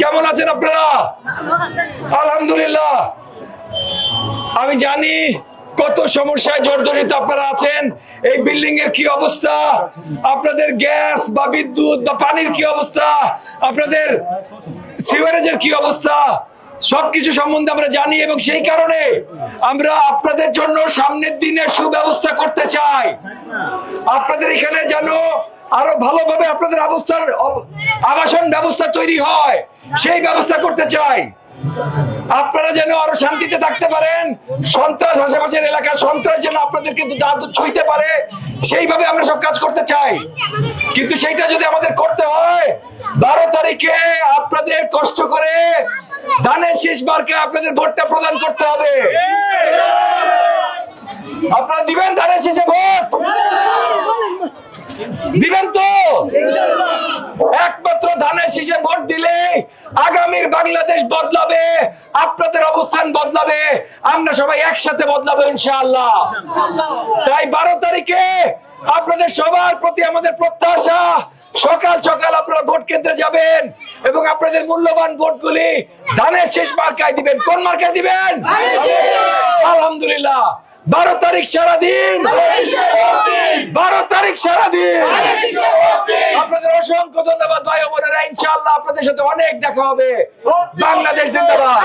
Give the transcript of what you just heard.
কেমন আছেন আপনারা? আলহামদুলিল্লাহ। আমি জানি কত সমস্যায় জর্জরিত আপনারা আছেন। এই বিল্ডিং এর কি অবস্থা, আপনাদের গ্যাস বা বিদ্যুৎ বা পানির কি অবস্থা, আপনাদের সিওয়ারেজের কি অবস্থা, সবকিছু সম্বন্ধে আমরা জানি এবং সেই কারণে আমরা আপনাদের জন্য সামনের দিনে সুব্যবস্থা করতে চাই। আপনাদের এখানে যেন আরো ভালোভাবে আপনাদের আবাসন ব্যবস্থা তৈরি হয়, সেই ব্যবস্থা করতে চাই। আপনারা যেন আরো শান্তিতে থাকতে পারেন, সন্ত্রাস আশেপাশের এলাকার সন্ত্রাস যেন আপনাদেরকে ছুঁইতে পারে, সেইভাবে আমরা সব কাজ করতে চাই। কিন্তু সেইটা যদি আমাদের করতে হয়, 12 তারিখে আপনাদের কষ্ট করে ধানের শীষ মার্কায় আপনাদের ভোটটা প্রদান করতে হবে। আপনারা দিবেন ধানের শীষে ভোট? দিবেন তো? একমাত্র ধানের শীষে ভোট দিলে আগামীর বাংলাদেশ বদলাবে, আপনাদের অবস্থান বদলাবে, আমরা সবাই একসাথে বদলাবো ইনশাআল্লাহ। তাই 12 তারিখে আপনাদের সবার প্রতি আমাদের প্রত্যাশা, সকাল সকাল আপনারা ভোট কেন্দ্রে যাবেন এবং আপনাদের মূল্যবান ভোটগুলি ধানের শীষ মার্কায় দিবেন। কোন মার্কায় দিবেন? আলহামদুলিল্লাহ। 12 তারিখ সারাদিন, 12 তারিখ সারাদিন। আপনাদের অসংখ্য ধন্যবাদ ভাই বোনেরা। ইনশাআল্লাহ আপনাদের সাথে অনেক দেখা হবে। বাংলাদেশ জিন্দাবাদ।